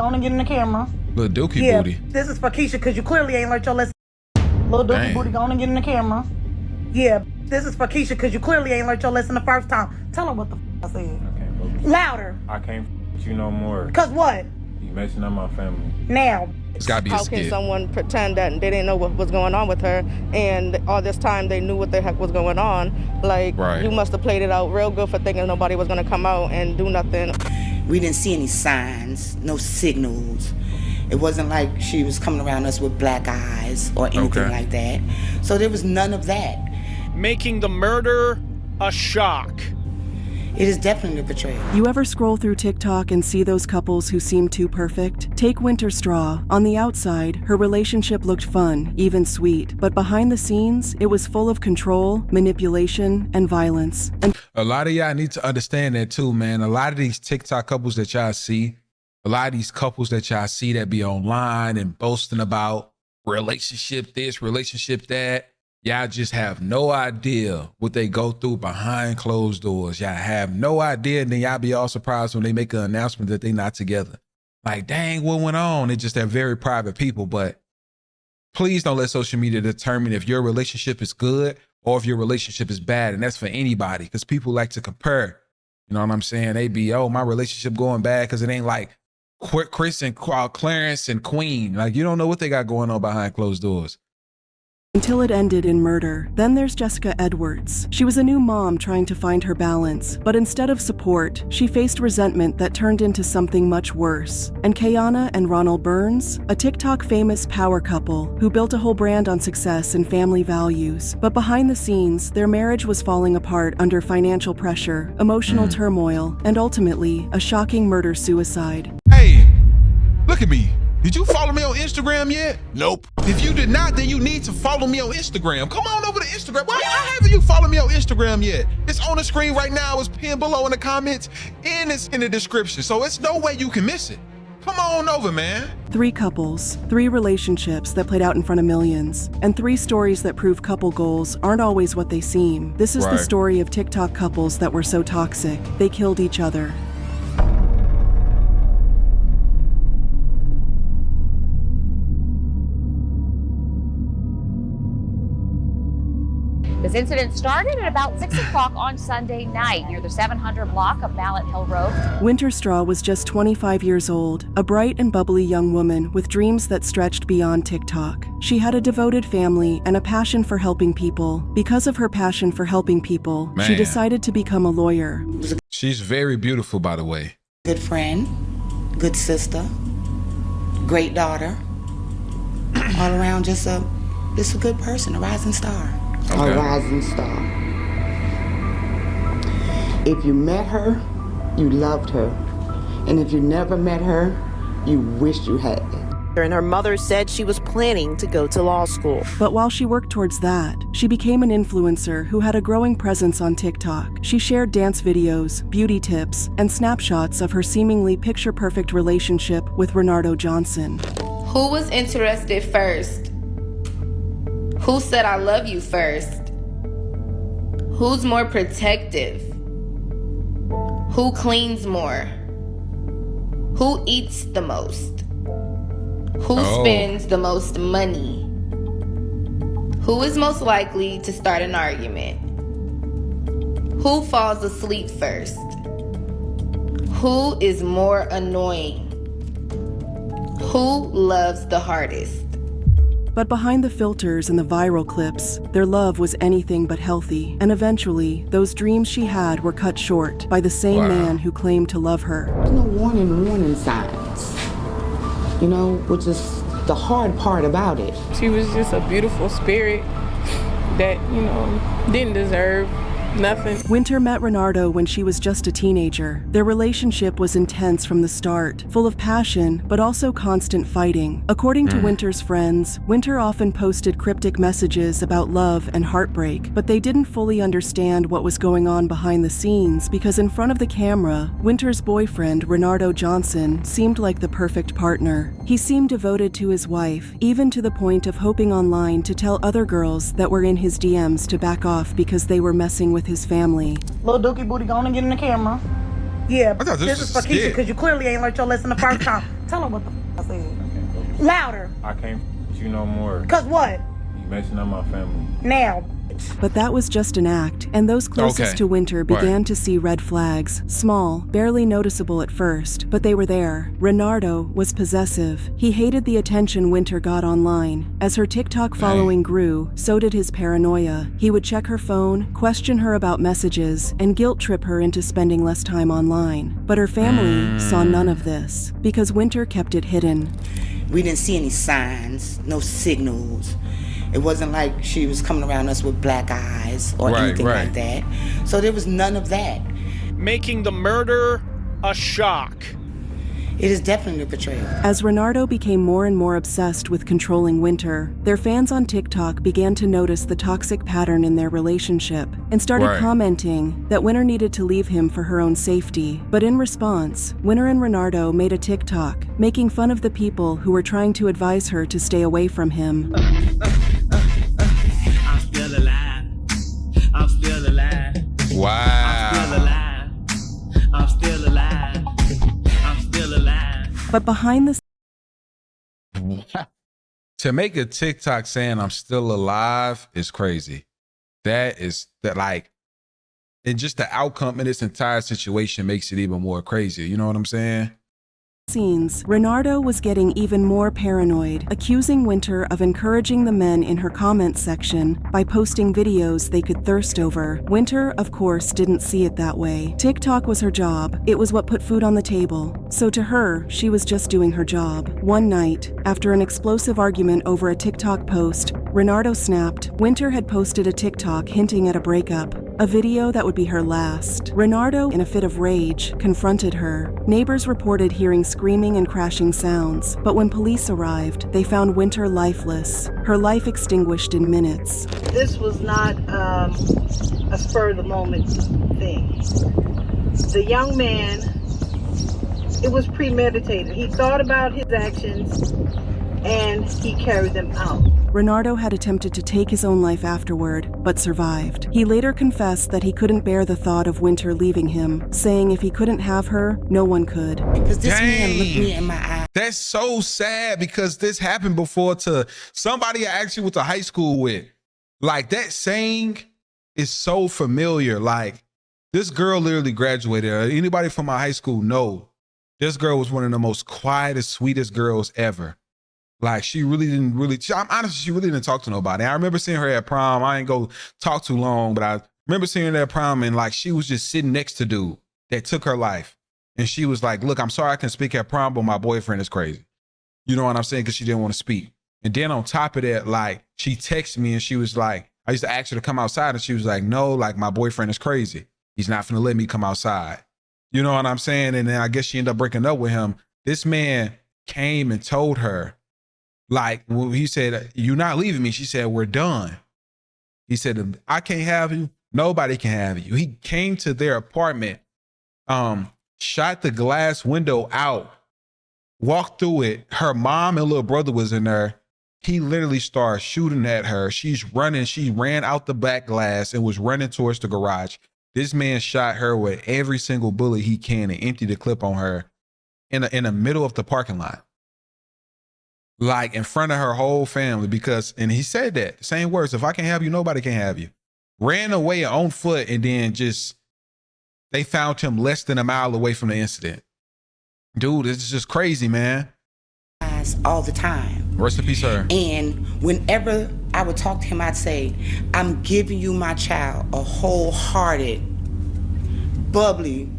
go on and get in the camera. Little dookie booty. This is for Keisha, because you clearly ain't learned your lesson. Little dookie booty, go on and get in the camera. Yeah, this is for Keisha, because you clearly ain't learned your lesson the first time. Tell her what the I said. I can't focus. Louder. I can't with you no more. Cause what? You messing up my family. Now. It's gotta be a How can skit. someone pretend that they didn't know what was going on with her, and all this time they knew what the heck was going on? Like, you must have played it out real good for thinking nobody was gonna come out and do nothing. We didn't see any signs, no signals. It wasn't like she was coming around us with black eyes or anything like that. So there was none of that. Making the murder a shock. It is definitely a betrayal. You ever scroll through TikTok and see those couples who seem too perfect? Take Winter Straw. On the outside, her relationship looked fun, even sweet. But behind the scenes, it was full of control, manipulation, and violence. And a lot of y'all need to understand that too, man. A lot of these TikTok couples that y'all see, a lot of these couples that y'all see that be online and boasting about relationship this, relationship that, y'all just have no idea what they go through behind closed doors. Y'all have no idea, and then y'all be all surprised when they make an announcement that they not together. Like, dang, what went on? It's just they're very private people, but please don't let social media determine if your relationship is good or if your relationship is bad, and that's for anybody, because people like to compare. You know what I'm saying? They be, oh, my relationship going bad because it ain't like Chris and Clarence and Queen. Like, you don't know what they got going on behind closed doors. until it ended in murder. Then there's Jessica Edwards. She was a new mom trying to find her balance, but instead of support, she faced resentment that turned into something much worse. And Kayana and Ronald Burns, a TikTok famous power couple who built a whole brand on success and family values. But behind the scenes, their marriage was falling apart under financial pressure, emotional turmoil, and ultimately, a shocking murder-suicide. Hey, look at me. Did you follow me on Instagram yet? Nope. If you did not, then you need to follow me on Instagram. Come on over to Instagram. Why haven't you followed me on Instagram yet? It's on the screen right now. It's pinned below in the comments, and it's in the description. So it's no way you can miss it. Come on over, man. 3 couples, 3 relationships that played out in front of millions, and 3 stories that prove couple goals aren't always what they seem. This is the story of TikTok couples that were so toxic, they killed each other. This incident started at about 6 o'clock on Sunday night near the 700 block of Mallet Hill Road. Winter Straw was just 25 years old, a bright and bubbly young woman with dreams that stretched beyond TikTok. She had a devoted family and a passion for helping people. Because of her passion for helping people, she decided to become a lawyer. She's very beautiful, by the way. Good friend, good sister, great daughter. All around just a good person, a rising star. Okay. A rising star. If you met her, you loved her. And if you never met her, you wished you had. And her mother said she was planning to go to law school. But while she worked towards that, she became an influencer who had a growing presence on TikTok. She shared dance videos, beauty tips, and snapshots of her seemingly picture-perfect relationship with Renardo Johnson. Who was interested first? Who said I love you first? Who's more protective? Who cleans more? Who eats the most? Who spends the most money? Who is most likely to start an argument? Who falls asleep first? Who is more annoying? Who loves the hardest? But behind the filters and the viral clips, their love was anything but healthy. And eventually, those dreams she had were cut short by the same man who claimed to love her. There's no warning signs, you know, which is the hard part about it. She was just a beautiful spirit that, you know, didn't deserve nothing. Winter met Renardo when she was just a teenager. Their relationship was intense from the start, full of passion, but also constant fighting. According to Winter's friends, Winter often posted cryptic messages about love and heartbreak, but they didn't fully understand what was going on behind the scenes because in front of the camera, Winter's boyfriend, Renardo Johnson, seemed like the perfect partner. He seemed devoted to his wife, even to the point of hoping online to tell other girls that were in his DMs to back off because they were messing with his family. Little dookie booty, go on and get in the camera. Yeah, I thought this is was for a skit. Keisha, because you clearly ain't learned your lesson the first time. Tell her what the I said. Louder. I can't with you no more. Cause what? You messing up my family. Now. But that was just an act, and those closest to Winter began to see red flags. Small, barely noticeable at first, but they were there. Renardo was possessive. He hated the attention Winter got online. As her TikTok following grew, so did his paranoia. He would check her phone, question her about messages, and guilt trip her into spending less time online. But her family saw none of this, because Winter kept it hidden. We didn't see any signs, no signals. It wasn't like she was coming around us with black eyes or anything like that. So there was none of that. Making the murder a shock. It is definitely a betrayal. As Renardo became more and more obsessed with controlling Winter, their fans on TikTok began to notice the toxic pattern in their relationship and started commenting that Winter needed to leave him for her own safety. But in response, Winter and Renardo made a TikTok making fun of the people who were trying to advise her to stay away from him. I'm still alive. I'm still alive. Wow. I'm still alive. I'm still alive. I'm still alive. But behind the to make a TikTok saying I'm still alive is crazy. Like, and just the outcome in this entire situation makes it even more crazy. You know what I'm saying? scenes, Renardo was getting even more paranoid, accusing Winter of encouraging the men in her comments section by posting videos they could thirst over. Winter, of course, didn't see it that way. TikTok was her job. It was what put food on the table. So to her, she was just doing her job. One night, after an explosive argument over a TikTok post, Renardo snapped. Winter had posted a TikTok hinting at a breakup, a video that would be her last. Renardo, in a fit of rage, confronted her. Neighbors reported hearing screaming and crashing sounds, but when police arrived, they found Winter lifeless, her life extinguished in minutes. This was not a spur-of-the-moment thing. The young man, it was premeditated. He thought about his actions and he carried them out. Renardo had attempted to take his own life afterward, but survived. He later confessed that he couldn't bear the thought of Winter leaving him, saying if he couldn't have her, no one could. Because this man looked me in my eye. That's so sad because this happened before to somebody I actually went to high school with. Like, that saying is so familiar. Like, this girl literally graduated. Anybody from my high school know this girl was one of the most quietest, sweetest girls ever. Like, she really didn't I'm honest, she really didn't talk to nobody. I remember seeing her at prom. I ain't go talk too long, but I remember seeing her at prom and like she was just sitting next to dude that took her life. And she was like, look, I'm sorry I can speak at prom, but my boyfriend is crazy. You know what I'm saying? Because she didn't want to speak. And then on top of that, like, she texted me and she was like, I used to ask her to come outside and she was like, no, like, my boyfriend is crazy. He's not finna let me come outside. You know what I'm saying? And then I guess she ended up breaking up with him. This man came and told her, like, when he said, you're not leaving me. She said, we're done. He said, I can't have you. Nobody can have you. He came to their apartment, shot the glass window out, walked through it. Her mom and little brother was in there. He literally started shooting at her. She's running. She ran out the back glass and was running towards the garage. This man shot her with every single bullet he can and emptied the clip on her in the middle of the parking lot. Like, in front of her whole family, because, and he said that, same words, if I can't have you, nobody can have you. Ran away on foot, and then just, they found him less than a mile away from the incident. Dude, this is just crazy, man. All the time. Rest in peace, sir. And whenever I would talk to him, I'd say, I'm giving you my child a wholehearted, bubbly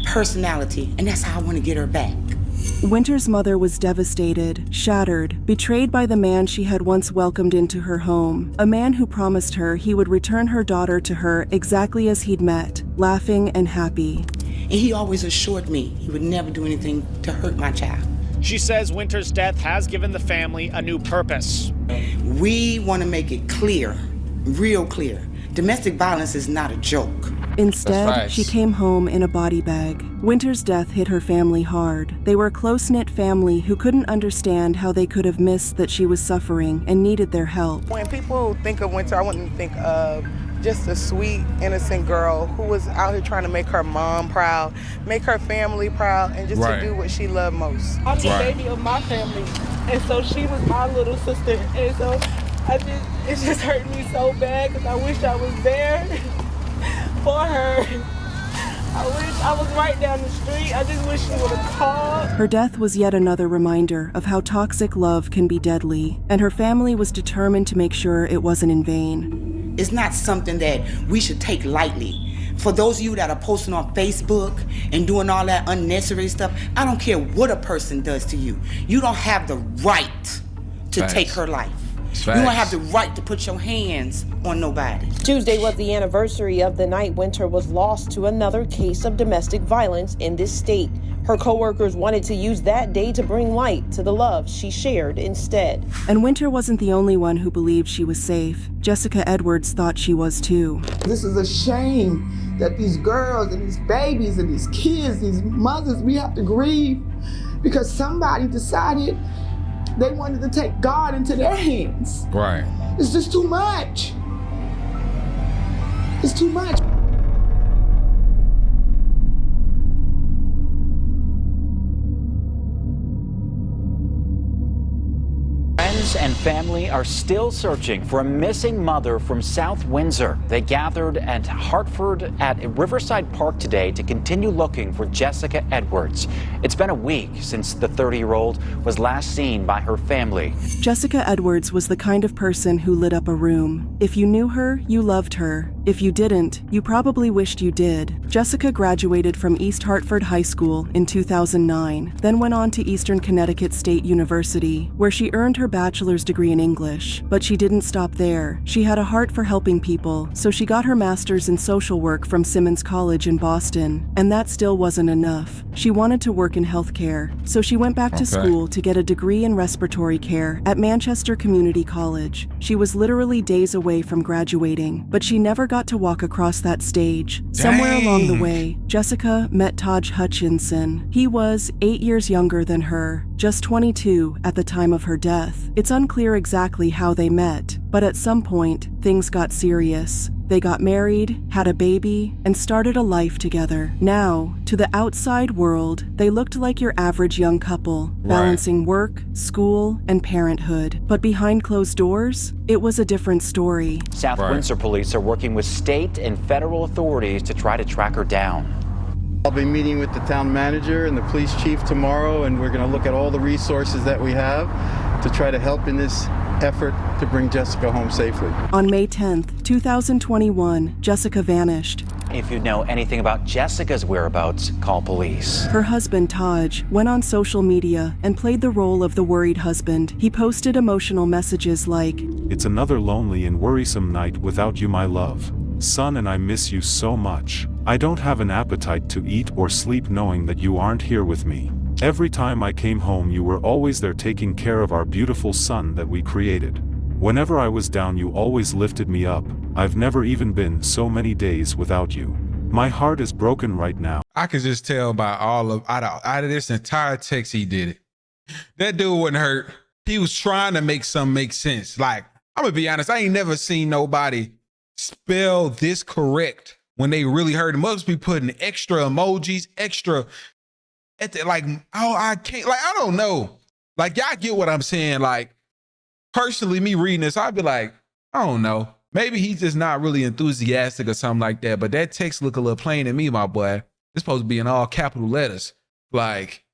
personality, and that's how I want to get her back. Winter's mother was devastated, shattered, betrayed by the man she had once welcomed into her home, a man who promised her he would return her daughter to her exactly as he'd met, laughing and happy. And he always assured me he would never do anything to hurt my child. She says Winter's death has given the family a new purpose. We want to make it clear, real clear. Domestic violence is not a joke. Instead, she came home in a body bag. Winter's death hit her family hard. They were a close-knit family who couldn't understand how they could have missed that she was suffering and needed their help. When people think of Winter, I want them to think of just a sweet, innocent girl who was out here trying to make her mom proud, make her family proud, and just to do what she loved most. I'm the baby of my family, and so she was my little sister, and so it just hurt me so bad because I wish I was there for her. I wish I was right down the street. I just wish she would have called. Her death was yet another reminder of how toxic love can be deadly, and her family was determined to make sure it wasn't in vain. It's not something that we should take lightly. For those of you that are posting on Facebook and doing all that unnecessary stuff, I don't care what a person does to you. You don't have the right to take her life. You don't have the right to put your hands on nobody. Tuesday was the anniversary of the night Winter was lost to another case of domestic violence in this state. Her coworkers wanted to use that day to bring light to the love she shared instead. And Winter wasn't the only one who believed she was safe. Jessica Edwards thought she was too. This is a shame that these girls and these babies and these kids, these mothers, we have to grieve because somebody decided they wanted to take God into their hands. Right. It's just too much. It's too much. Friends and family are still searching for a missing mother from South Windsor. They gathered at Hartford at Riverside Park today to continue looking for Jessica Edwards. It's been a week since the 30-year-old was last seen by her family. Jessica Edwards was the kind of person who lit up a room. If you knew her, you loved her. If you didn't, you probably wished you did. Jessica graduated from East Hartford High School in 2009, then went on to Eastern Connecticut State University, where she earned her bachelor's degree in English. But she didn't stop there. She had a heart for helping people, so she got her master's in social work from Simmons College in Boston. And that still wasn't enough. She wanted to work in healthcare, so she went back to school to get a degree in respiratory care at Manchester Community College. She was literally days away from graduating, but she never got to walk across that stage. Somewhere along the way, Jessica met Taj Hutchinson. He was 8 years younger than her, just 22 at the time of her death. It's unclear exactly how they met, but at some point, things got serious. They got married, had a baby, and started a life together. Now, to the outside world, they looked like your average young couple, balancing work, school, and parenthood. But behind closed doors, it was a different story. South Windsor police are working with state and federal authorities to try to track her down. I'll be meeting with the town manager and the police chief tomorrow, and we're going to look at all the resources that we have to try to help in this effort to bring Jessica home safely. On May 10th, 2021, Jessica vanished. If you know anything about Jessica's whereabouts, call police. Her husband, Taj, went on social media and played the role of the worried husband. He posted emotional messages like, "It's another lonely and worrisome night without you, my love. Son, and I miss you so much. I don't have an appetite to eat or sleep knowing that you aren't here with me. Every time I came home you were always there taking care of our beautiful son that we created. Whenever I was down you always lifted me up. I've never even been so many days without you. My heart is broken right now." I could just tell by out of this entire text he did it. That dude wasn't hurt. He was trying to make something make sense. Like, I'm gonna be honest, I ain't never seen nobody spell this correct when they really heard it. Must be putting extra emojis, extra at the, like, oh, I can't, like, I don't know. Like, y'all get what I'm saying. Like, personally, me reading this, I'd be like, I don't know. Maybe he's just not really enthusiastic or something like that. But that text look a little plain to me, my boy. It's supposed to be in all capital letters. Like,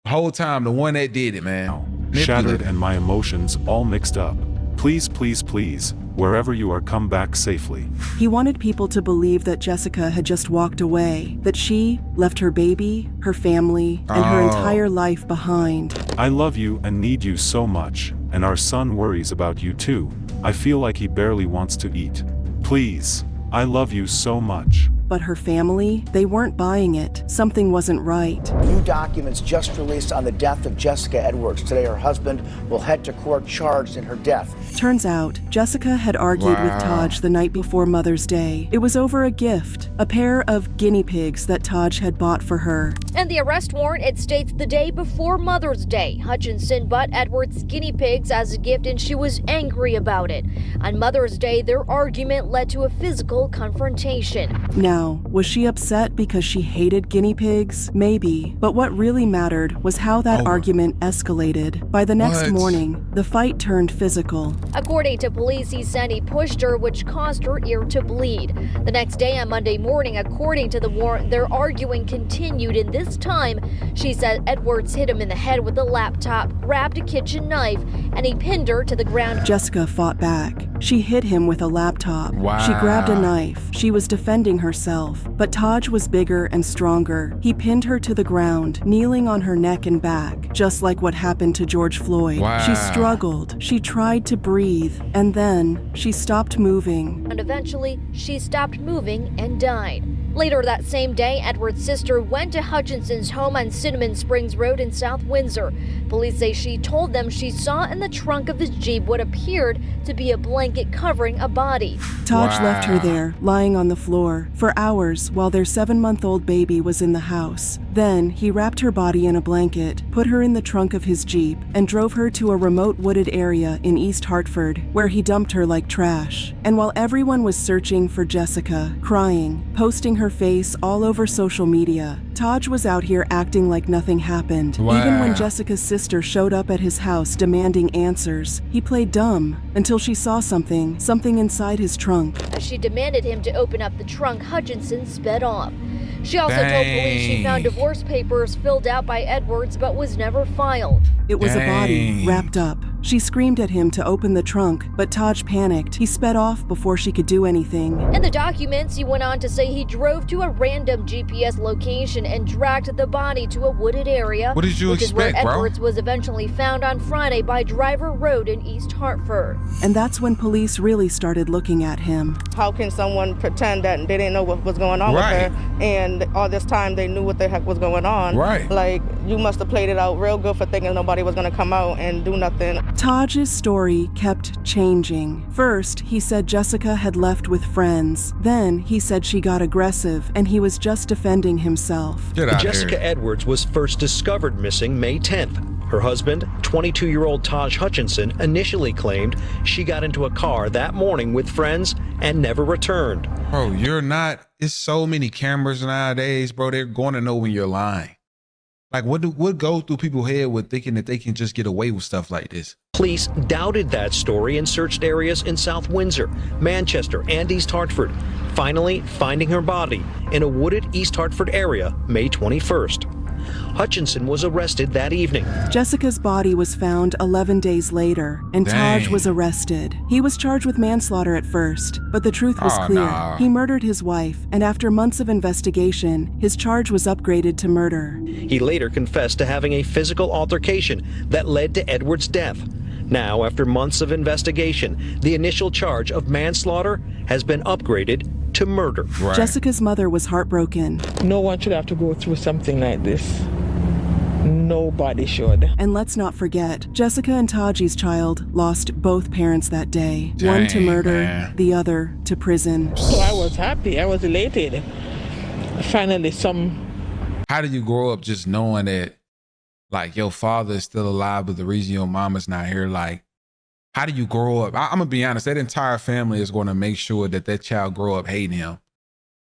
the whole time, the one that did it, man. Shattered and my emotions all mixed up. Please, please, please, wherever you are, come back safely. He wanted people to believe that Jessica had just walked away, that she left her baby, her family, and her entire life behind. I love you and need you so much, and our son worries about you too. I feel like he barely wants to eat. Please, I love you so much. But her family, they weren't buying it. Something wasn't right. New documents just released on the death of Jessica Edwards. Today, her husband will head to court charged in her death. Turns out, Jessica had argued with Taj the night before Mother's Day. It was over a gift, a pair of guinea pigs that Taj had bought for her. And the arrest warrant, it states the day before Mother's Day, Hutchinson bought Edwards guinea pigs as a gift and she was angry about it. On Mother's Day, their argument led to a physical confrontation. Now, was she upset because she hated guinea pigs? Maybe. But what really mattered was how that argument escalated. By the next morning, the fight turned physical. According to police, he said he pushed her, which caused her ear to bleed. The next day on Monday morning, according to the warrant, their arguing continued, and this time, she said Edwards hit him in the head with a laptop, grabbed a kitchen knife, and he pinned her to the ground. Jessica fought back. She hit him with a laptop. She grabbed a knife. She was defending herself, but Taj was bigger and stronger. He pinned her to the ground, kneeling on her neck and back, just like what happened to George Floyd. She struggled. She tried to breathe, and then she stopped moving. And eventually, she stopped moving and died. Later that same day, Edward's sister went to Hutchinson's home on Cinnamon Springs Road in South Windsor. Police say she told them she saw in the trunk of his Jeep what appeared to be a blanket covering a body. Taj left her there, lying on the floor, for hours while their 7-month-old baby was in the house. Then he wrapped her body in a blanket, put her in the trunk of his Jeep, and drove her to a remote wooded area in East Hartford, where he dumped her like trash. And while everyone was searching for Jessica, crying, posting her face all over social media, Taj was out here acting like nothing happened. Even when Jessica's sister showed up at his house demanding answers, he played dumb until she saw something inside his trunk. As she demanded him to open up the trunk, Hutchinson sped off. She also told police she found divorce papers filled out by Edwards but was never filed. It was a body, wrapped up. She screamed at him to open the trunk, but Taj panicked. He sped off before she could do anything. In the documents, he went on to say he drove to a random GPS location and dragged the body to a wooded area. What did you which expect, is where bro? Edwards was eventually found on Friday by Driver Road in East Hartford. And that's when police really started looking at him. How can someone pretend that they didn't know what was going on with her, and all this time they knew what the heck was going on? Like, you must have played it out real good for thinking nobody was going to come out and do nothing. Taj's story kept changing. First, he said Jessica had left with friends. Then, he said she got aggressive and he was just defending himself. Jessica Edwards was first discovered missing May 10th. Her husband, 22-year-old Taj Hutchinson, initially claimed she got into a car that morning with friends and never returned. Bro, you're not. It's so many cameras nowadays, bro. They're going to know when you're lying. Like, what go through people's head with thinking that they can just get away with stuff like this? Police doubted that story and searched areas in South Windsor, Manchester, and East Hartford, finally finding her body in a wooded East Hartford area May 21st. Hutchinson was arrested that evening. Jessica's body was found 11 days later, and Taj was arrested. He was charged with manslaughter at first, but the truth was clear. He murdered his wife, and after months of investigation, his charge was upgraded to murder. He later confessed to having a physical altercation that led to Edward's death. Now, after months of investigation, the initial charge of manslaughter has been upgraded to murder. Jessica's mother was heartbroken. No one should have to go through something like this. Nobody should. And let's not forget, Jessica and Taji's child lost both parents that day. One to murder, the other to prison. So I was happy, I was elated. Finally, How do you grow up just knowing that, like, your father is still alive, but the reason your mama's not here? Like, how do you grow up? I'm gonna be honest, that entire family is gonna make sure that that child grow up hating him.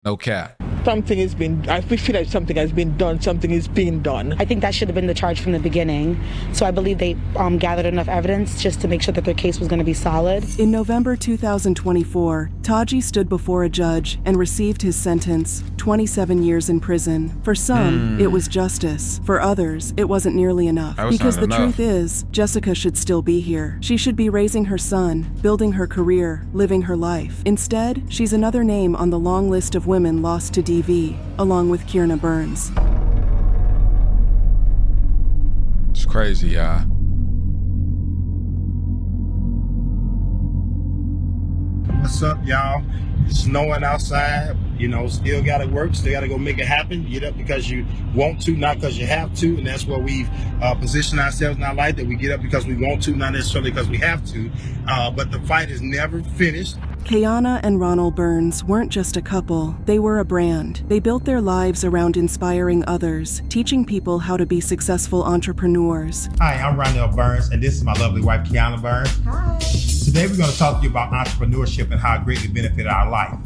No cap. something has been, I feel like something has been done, something is being done. I think that should have been the charge from the beginning. So I believe they gathered enough evidence just to make sure that their case was going to be solid. In November 2024, Taji stood before a judge and received his sentence, 27 years in prison. For some, it was justice. For others, it wasn't nearly enough. Because the truth is, Jessica should still be here. She should be raising her son, building her career, living her life. Instead, she's another name on the long list of women lost to DV, along with Kierna Burns. It's crazy, y'all. What's up, y'all? It's snowing outside. You know, still got to work, still got to go make it happen. Get up because you want to, not because you have to. And that's where we've positioned ourselves in our life, that we get up because we want to, not necessarily because we have to. But the fight is never finished. Kayana and Ronald Burns weren't just a couple, they were a brand. They built their lives around inspiring others, teaching people how to be successful entrepreneurs. Hi, I'm Ronald Burns, and this is my lovely wife, Kayana Burns. Hi. Today we're going to talk to you about entrepreneurship and how it greatly benefited our life.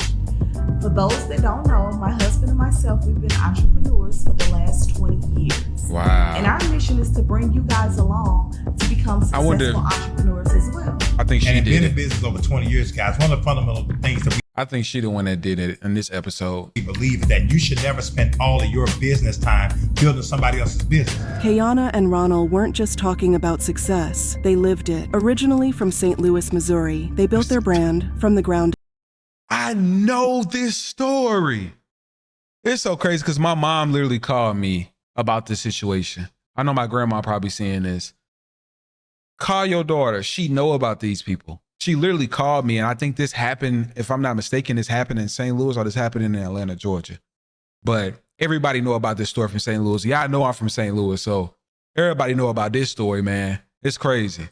For those that don't know, my husband and myself, we've been entrepreneurs for the last 20 years. Wow. And our mission is to bring you guys along to become successful entrepreneurs as well. I think she and did been it. in business over 20 years, guys. One of the fundamental things that I think she the one that did it in this episode. we believe is that you should never spend all of your business time building somebody else's business. Kayana and Ronald weren't just talking about success, they lived it. Originally from St. Louis, Missouri, they built their brand from the ground. I know this story. It's so crazy because my mom literally called me about this situation. I know my grandma probably seeing this. Call your daughter. She know about these people. She literally called me, and I think this happened, if I'm not mistaken, this happened in St. Louis or this happened in Atlanta, Georgia. But everybody know about this story from St. Louis. Yeah, I know I'm from St. Louis, so everybody know about this story, man. It's crazy.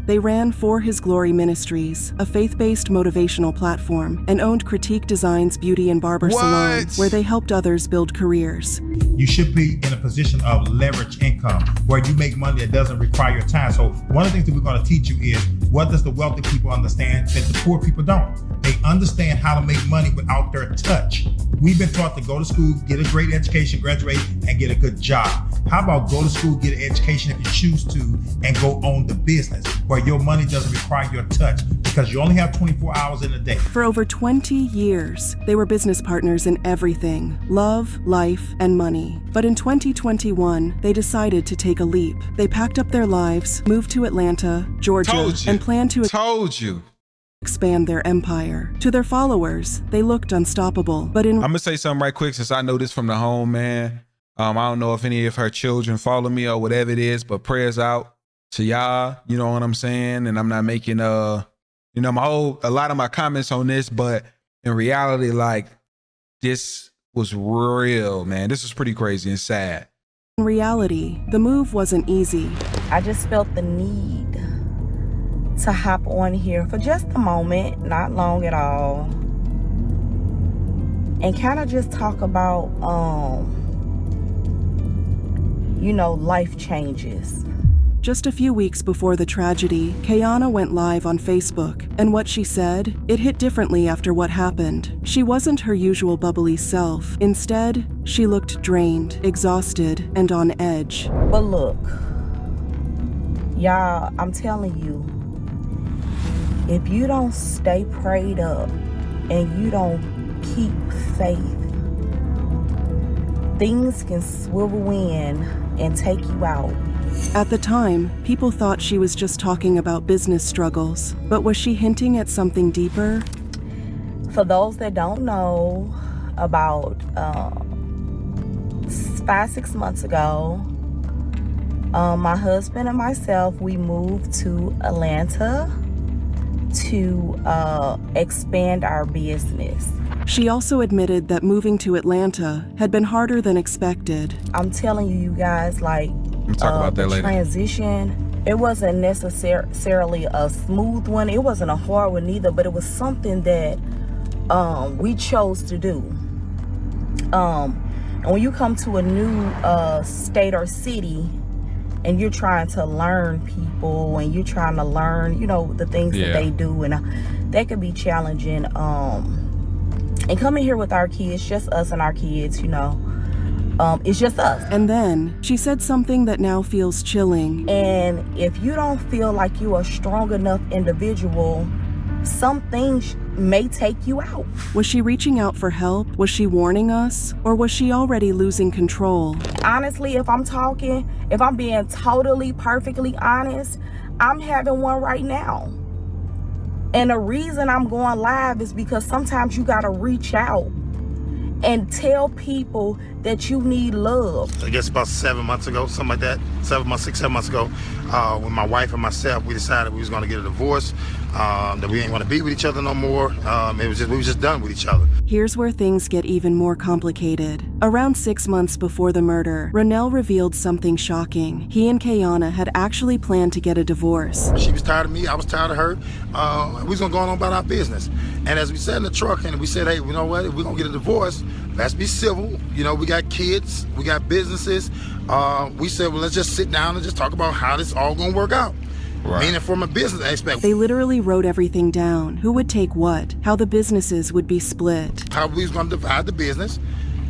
They ran For His Glory Ministries, a faith-based motivational platform, and owned Critique Design's beauty and barber salon, where they helped others build careers. You should be in a position of leverage income where you make money that doesn't require your time. So one of the things that we're going to teach you is, what does the wealthy people understand that the poor people don't? They understand how to make money without their touch. We've been taught to go to school, get a great education, graduate, and get a good job. How about go to school, get an education if you choose to, and go own the business where your money doesn't require your touch, because you only have 24 hours in a day. For over 20 years, they were business partners in everything: love, life, and money. But in 2021, they decided to take a leap. They packed up their lives, moved to Atlanta, Georgia, and planned to expand their empire. To their followers, they looked unstoppable, but I'm gonna say something right quick since I know this from the home, man. I don't know if any of her children follow me or whatever it is, but prayers out to y'all, you know what I'm saying? And I'm not making a lot of my comments on this, but in reality, like, this was real, man. This was pretty crazy and sad. In reality, the move wasn't easy. I just felt the need to hop on here for just a moment, not long at all, and kind of just talk about, life changes. Just a few weeks before the tragedy, Kayana went live on Facebook, and what she said, it hit differently after what happened. She wasn't her usual bubbly self. Instead, she looked drained, exhausted, and on edge. But look, y'all, I'm telling you, if you don't stay prayed up and you don't keep faith, things can swivel in and take you out. At the time, people thought she was just talking about business struggles, but was she hinting at something deeper? For those that don't know, about 5-6 months ago, my husband and myself, we moved to Atlanta to expand our business. She also admitted that moving to Atlanta had been harder than expected. I'm telling you guys, like, We'll talk about that later. Transition, it wasn't necessarily a smooth one. It wasn't a hard one either, but it was something that we chose to do. And when you come to a new state or city and you're trying to learn people and you're trying to learn, the things that they do, and that could be challenging. And coming here with our kids, just us and our kids, it's just us. And then she said something that now feels chilling. And if you don't feel like you're a strong enough individual, some things may take you out. Was she reaching out for help? Was she warning us? Or was she already losing control? Honestly, if I'm being totally, perfectly honest, I'm having one right now. And the reason I'm going live is because sometimes you gotta reach out and tell people that you need love. I guess about 7 months ago, something like that, 7 months, 6, 7 months ago, when my wife and myself, we decided we was gonna get a divorce, that we ain't wanna be with each other no more. We was just done with each other. Here's where things get even more complicated. Around 6 months before the murder, Ronell revealed something shocking. He and Kayana had actually planned to get a divorce. She was tired of me, I was tired of her. We was gonna go on about our business. And as we sat in the truck and we said, hey, you know what, if we're gonna get a divorce, let's be civil. You know, we got kids, we got businesses. We said, well, let's just sit down and just talk about how this all gonna work out. Right. Meaning from a business aspect. They literally wrote everything down. Who would take what, how the businesses would be split. How we was gonna divide the business.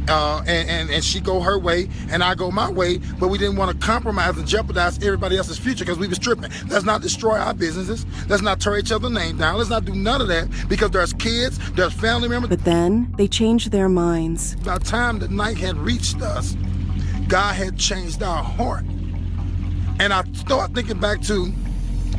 And she go her way and I go my way, but we didn't want to compromise and jeopardize everybody else's future because we was tripping. Let's not destroy our businesses. Let's not tear each other's name down. Let's not do none of that because there's kids, there's family members. But then they changed their minds. By the time the night had reached us, God had changed our heart. And I start thinking back to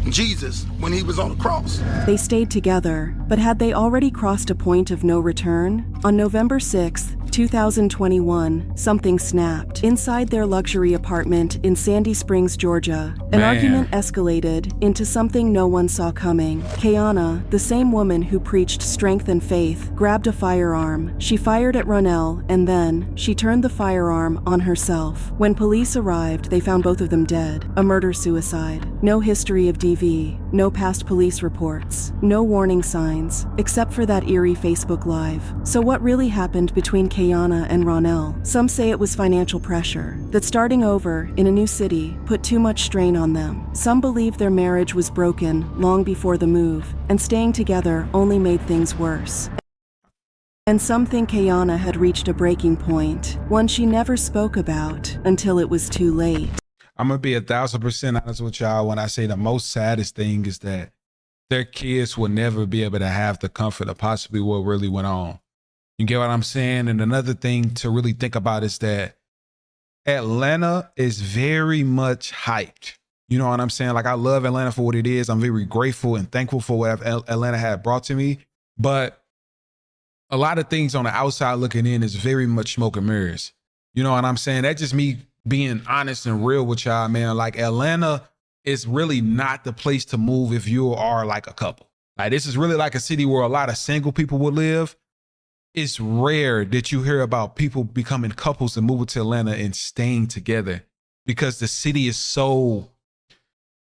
Jesus when he was on the cross. They stayed together, but had they already crossed a point of no return? On November 6th, 2021, something snapped. Inside their luxury apartment in Sandy Springs, Georgia, an argument escalated into something no one saw coming. Kayana, the same woman who preached strength and faith, grabbed a firearm. She fired at Ronell, and then she turned the firearm on herself. When police arrived, they found both of them dead. A murder-suicide. No history of DV, no past police reports, no warning signs, except for that eerie Facebook Live. So what really happened between Kayana and Ronell? Some say it was financial pressure, that starting over in a new city put too much strain on them. Some believe their marriage was broken long before the move, and staying together only made things worse. And some think Kayana had reached a breaking point, one she never spoke about until it was too late. I'm gonna be 1,000% honest with y'all when I say the most saddest thing is that their kids will never be able to have the comfort of possibly what really went on. You get what I'm saying? And another thing to really think about is that Atlanta is very much hyped. You know what I'm saying? Like, I love Atlanta for what it is. I'm very grateful and thankful for what Atlanta had brought to me. But a lot of things on the outside looking in is very much smoke and mirrors. You know what I'm saying? That's just me being honest and real with y'all, man. Like, Atlanta is really not the place to move if you are like a couple. Like, this is really like a city where a lot of single people would live. It's rare that you hear about people becoming couples and moving to Atlanta and staying together because the city is so,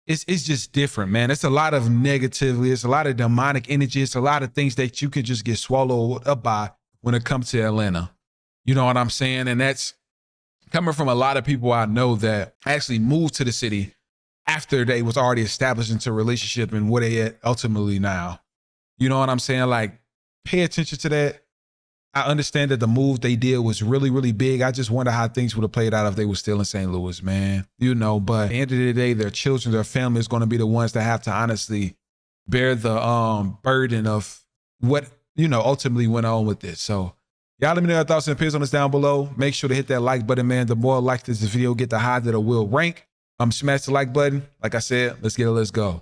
it's just different, man. It's a lot of negativity. It's a lot of demonic energy. It's a lot of things that you can just get swallowed up by when it comes to Atlanta. You know what I'm saying? And that's coming from a lot of people I know that actually moved to the city after they was already established into a relationship and where they at ultimately now. You know what I'm saying? Like, pay attention to that. I understand that the move they did was really, really big. I just wonder how things would have played out if they were still in St. Louis, man. You know, but at the end of the day, their children, their family is going to be the ones that have to honestly bear the burden of what, you know, ultimately went on with this. So y'all let me know your thoughts and opinions on this down below. Make sure to hit that like button, man. The more likes this video get, the higher that it will rank. Smash the like button. Like I said, let's go.